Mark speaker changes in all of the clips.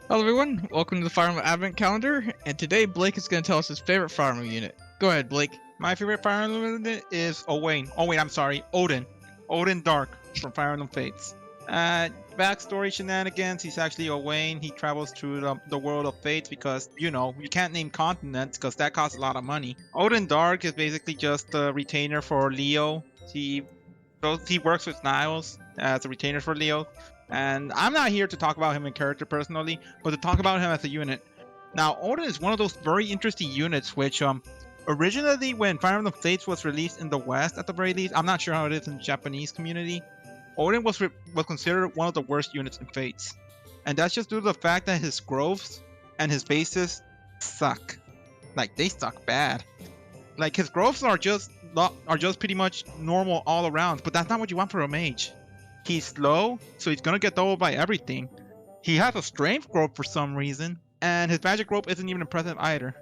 Speaker 1: Hello everyone, welcome to the Fire Emblem Advent Calendar, and today Blake is going to tell us his favorite Fire Emblem unit. Go ahead, Blake.
Speaker 2: My favorite Fire Emblem unit is Owain. Oh wait, I'm sorry, Odin. Odin Dark from Fire Emblem Fates. Backstory shenanigans, he's actually Owain. He travels through the world of Fates because, you can't name continents because that costs a lot of money. Odin Dark is basically just a retainer for Leo. He works with Niles as a retainer for Leo. And I'm not here to talk about him in character personally, but to talk about him as a unit. Now, Odin is one of those very interesting units which originally when Fire Emblem Fates was released in the West at the very least, I'm not sure how it is in the Japanese community, Odin was considered one of the worst units in Fates. And that's just due to the fact that his growths and his bases suck. Like, they suck bad. Like, his growths are just pretty much normal all around, but that's not what you want for a mage. He's slow, so he's gonna get doubled by everything. He has a strength growth for some reason, and his magic growth isn't even impressive either.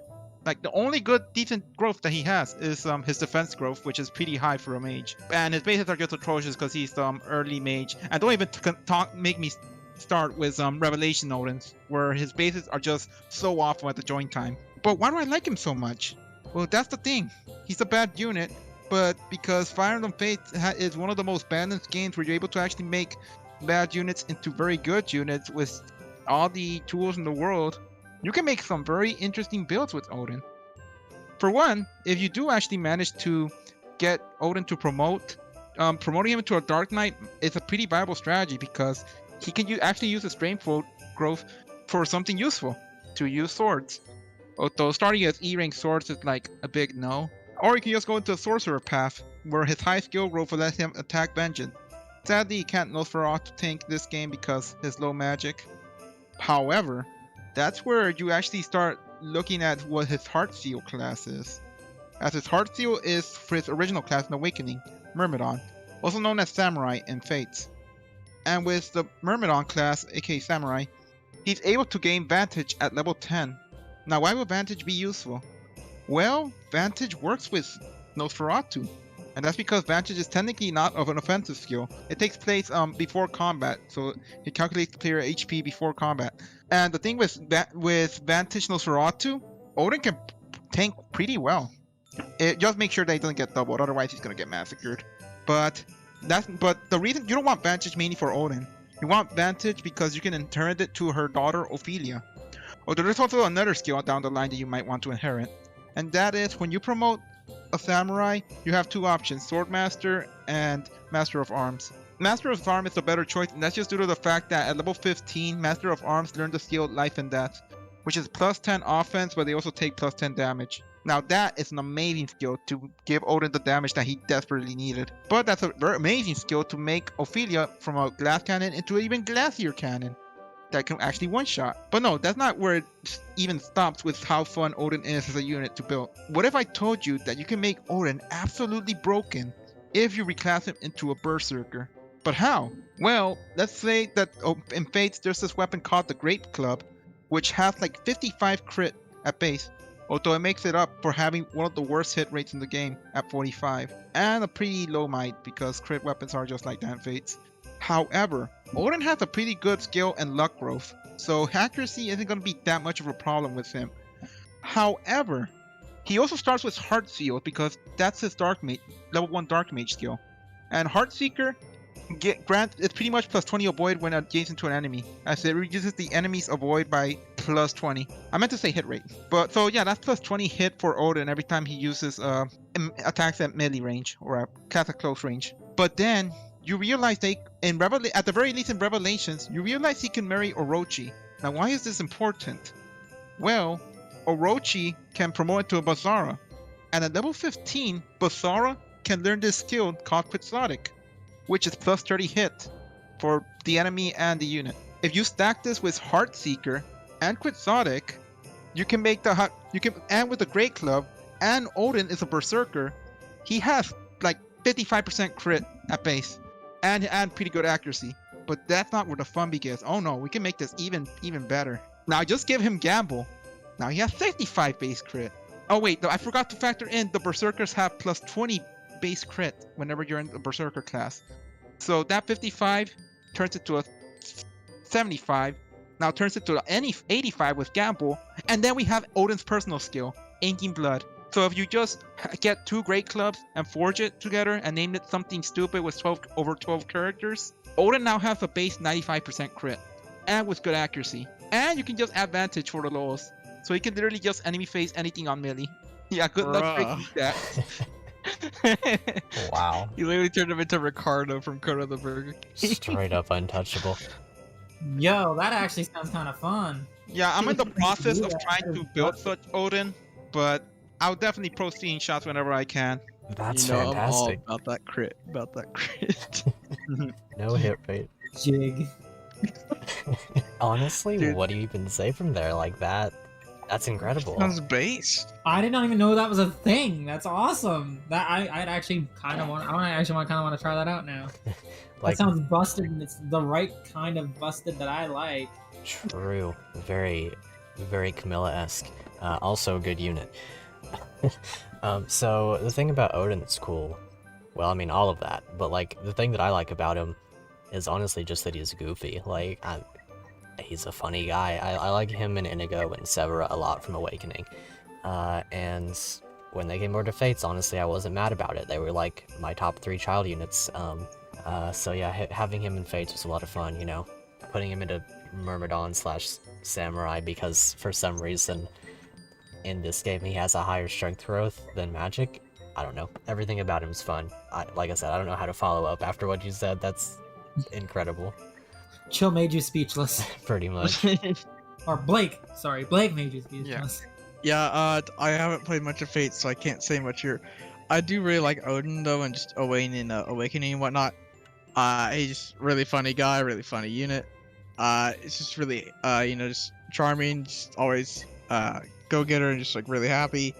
Speaker 2: Like, the only good, decent growth that he has is his defense growth, which is pretty high for a mage. And his bases are just atrocious because he's early mage. And don't even make me start with Revelation Odins, where his bases are just so awful at the join time. But why do I like him so much? Well, that's the thing. He's a bad unit, but because Fire Emblem Fates is one of the most balanced games where you're able to actually make bad units into very good units with all the tools in the world, you can make some very interesting builds with Odin. For one, if you do actually manage to get Odin to promoting him to a Dark Knight is a pretty viable strategy because he can actually use his strength growth for something useful, to use swords. Although starting as E-rank swords is like a big no. Or you can just go into a sorcerer path, where his high skill growth will let him attack Vengeance. Sadly, he can't Nosferatu tank this game because his low magic. However, that's where you actually start looking at what his Heart Seal class is. As his Heart Seal is for his original class in Awakening, Myrmidon, also known as Samurai in Fates. And with the Myrmidon class, aka Samurai, he's able to gain Vantage at level 10. Now, why would Vantage be useful? Well, Vantage works with Nosferatu, and that's because Vantage is technically not of an offensive skill. It takes place before combat, so it calculates the player HP before combat. And the thing with Vantage Nosferatu, Odin can tank pretty well. Just make sure that he doesn't get doubled, otherwise he's gonna get massacred. But the reason you don't want Vantage mainly for Odin. You want Vantage because you can inherit it to her daughter Ophelia. Although there's also another skill down the line that you might want to inherit. And that is, when you promote a samurai, you have two options, Swordmaster and Master of Arms. Master of Arms is the better choice, and that's just due to the fact that at level 15, Master of Arms learn the skill Life and Death, which is plus 10 offense, but they also take plus 10 damage. Now that is an amazing skill to give Odin the damage that he desperately needed. But that's a very amazing skill to make Ophelia from a glass cannon into an even glassier cannon that can actually one-shot. But no, that's not where it even stops with how fun Odin is as a unit to build. What if I told you that you can make Odin absolutely broken if you reclass him into a Berserker? But how? Well, let's say that in Fates there's this weapon called the Great Club, which has like 55 crit at base, although it makes it up for having one of the worst hit rates in the game at 45, and a pretty low might because crit weapons are just like that in Fates. However, Odin has a pretty good skill and luck growth, so accuracy isn't going to be that much of a problem with him. However, he also starts with Heart Seal because that's his Dark Mage, level 1 Dark Mage skill. And Heartseeker it's pretty much plus 20 avoid when adjacent to an enemy, as it reduces the enemy's avoid by plus 20. I meant to say hit rate. But so yeah, that's plus 20 hit for Odin every time he uses attacks at melee range or at close range. But then you realize at the very least in Revelations, you realize he can marry Orochi. Now, why is this important? Well, Orochi can promote it to a Basara, and at level 15, Basara can learn this skill called Quixotic, which is plus 30 hit for the enemy and the unit. If you stack this with Heartseeker and Quixotic, you can make and with the Great Club, and Odin is a Berserker, he has like 55% crit at base. And pretty good accuracy. But that's not where the fun begins. Oh no, we can make this even better. Now just give him Gamble. Now he has 65 base crit. Oh wait, I forgot to factor in the Berserkers have plus 20 base crit whenever you're in the Berserker class. So that 55 turns it to a 75, now turns it to any 85 with Gamble, and then we have Odin's personal skill, Inking Blood. So if you just get 2 great clubs and forge it together and name it something stupid with 12 characters, Odin now has a base 95% crit, and with good accuracy. And you can just advantage for the lowest. So he can literally just enemy phase anything on melee. Yeah, good luck breaking that.
Speaker 3: Wow.
Speaker 1: You literally turned him into Ricardo from Coda the Burger.
Speaker 3: Straight up untouchable.
Speaker 4: Yo, that actually sounds kind of fun.
Speaker 2: Yeah, I'm in the process of trying to build such Odin, but I'll definitely pro seeing shots whenever I can.
Speaker 3: That's
Speaker 1: I'm
Speaker 3: fantastic.
Speaker 1: all about that crit.
Speaker 3: No hit rate.
Speaker 4: Jig.
Speaker 3: Honestly,
Speaker 1: Dude.
Speaker 3: what do you even say from there? Like that? That's incredible.
Speaker 1: Sounds based.
Speaker 4: I did not even know that was a thing. That's awesome. That I'd actually kind of want. I kind of want to try that out now.
Speaker 3: Like,
Speaker 4: That sounds busted, and it's the right kind of busted that I like.
Speaker 3: true. Very, very Camilla-esque. Also a good unit. So the thing about Odin that's cool, well, I mean all of that, but like the thing that I like about him is honestly just that he's goofy. Like he's a funny guy. I like him and Inigo and Severa a lot from Awakening. And when they came over to Fates, honestly, I wasn't mad about it. They were like my top 3 child units. So yeah, having him in Fates was a lot of fun, you know. Putting him into Myrmidon / Samurai because for some reason in this game he has a higher strength growth than Magic. I don't know. Everything about him's fun. Like I said, I don't know how to follow up after what you said. That's incredible.
Speaker 4: Chill made you speechless.
Speaker 3: Pretty much.
Speaker 4: Or Blake. Sorry, Blake made you speechless.
Speaker 1: Yeah, I haven't played much of Fate, so I can't say much here. I do really like Odin though, and just Owain in Awakening and whatnot. He's just really funny guy, really funny unit. It's just really, just charming, just always go-getter, and just like really happy.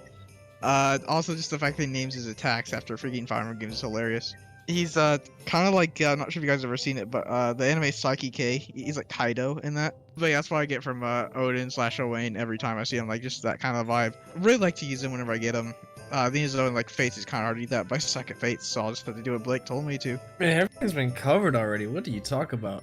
Speaker 1: Also just the fact that he names his attacks after freaking Fire Emblem games is hilarious. He's kind of like, I'm not sure if you guys have ever seen it, but the anime Psyche K, he's like Kaido in that. But yeah, that's what I get from Odin / Owain every time I see him, like just that kind of vibe. I really like to use him whenever I get him. The thing is though, in like Fates, it's kind of hard to do that, but I suck at Fates, so I'll just have to do what Blake told me to.
Speaker 5: Man, everything's been covered already. What do you talk about?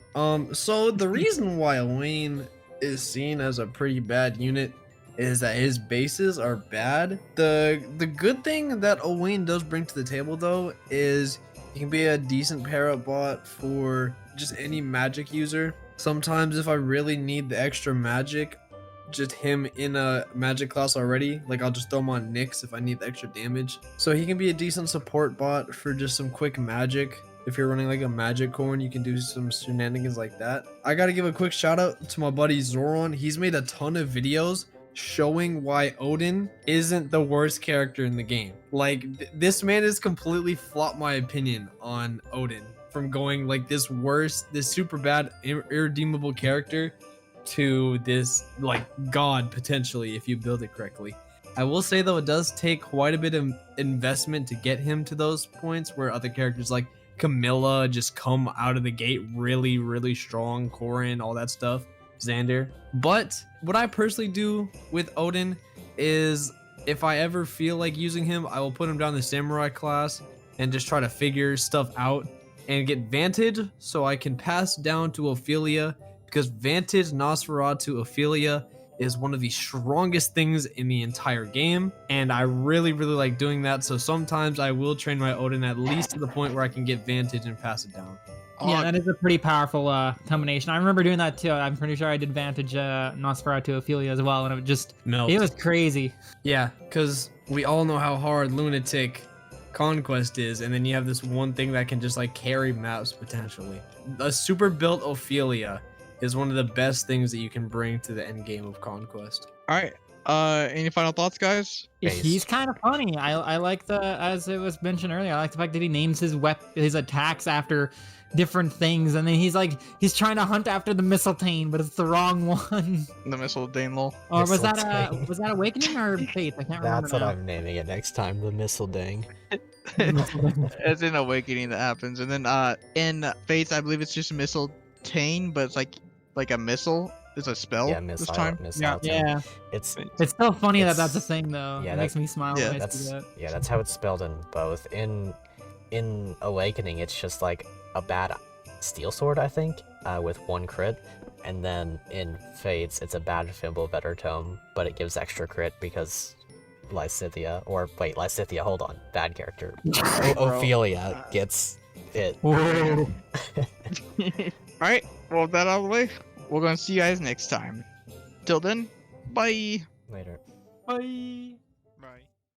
Speaker 5: So the reason why Owain is seen as a pretty bad unit is that his bases are bad. The good thing that Owain does bring to the table though is he can be a decent pair-up bot for just any magic user. Sometimes if I really need the extra magic, just him in a magic class already, like I'll just throw him on Nyx if I need the extra damage. So he can be a decent support bot for just some quick magic. If you're running like a magic corn, you can do some shenanigans like that. I gotta give a quick shout out to my buddy Zoron. He's made a ton of videos showing why Odin isn't the worst character in the game. Like this man has completely flopped my opinion on Odin from going like this super bad irredeemable character to this like god potentially if you build it correctly. I will say though, it does take quite a bit of investment to get him to those points where other characters like Camilla just come out of the gate really strong, Corrin, all that stuff, Xander. But what I personally do with Odin is if I ever feel like using him, I will put him down the samurai class and just try to figure stuff out and get Vantage so I can pass down to Ophelia, because Vantage Nosferatu Ophelia is one of the strongest things in the entire game, and I really like doing that. So sometimes I will train my Odin at least to the point where I can get Vantage and pass it down.
Speaker 4: Yeah, that is a pretty powerful combination. I remember doing that too. I'm pretty sure I did Vantage Nosferatu Ophelia as well, and it was crazy.
Speaker 5: Yeah, because we all know how hard Lunatic Conquest is, and then you have this one thing that can just like carry maps potentially. A super built Ophelia is one of the best things that you can bring to the end game of Conquest.
Speaker 1: All right. Any final thoughts, guys?
Speaker 3: Base.
Speaker 4: He's kind of funny. I like as it was mentioned earlier, I like the fact that he names his attacks after different things, and then he's trying to hunt after the Mistletoe, but it's the wrong one.
Speaker 1: The missile Danelol.
Speaker 4: Or was
Speaker 3: Mistletoe.
Speaker 4: that Awakening or Faith? I can't remember.
Speaker 3: That's what
Speaker 4: now.
Speaker 3: I'm naming it next time, the Missile Dang.
Speaker 1: It's in Awakening that happens, and then in Fates, I believe it's just missile Tane, but it's like a missile. It's a spell
Speaker 3: Yeah,
Speaker 1: this
Speaker 3: missile.
Speaker 1: time.
Speaker 4: Yeah.
Speaker 3: It's
Speaker 4: It's still funny that
Speaker 3: It's-
Speaker 4: that's a thing though.
Speaker 3: yeah,
Speaker 4: It makes me smile when I see that.
Speaker 3: that's how it's spelled in both. In Awakening, it's just like a bad steel sword, I think, with 1 crit, And then in Fates, it's a bad Fimble Better Tome, but it gives extra crit because Lysithea, or wait, Lysithea, hold on, bad character. Ophelia gets it.
Speaker 4: Whoa.
Speaker 1: Alright, well, with that out of the way, we're gonna see you guys next time. Till then, bye!
Speaker 3: Later.
Speaker 4: Bye.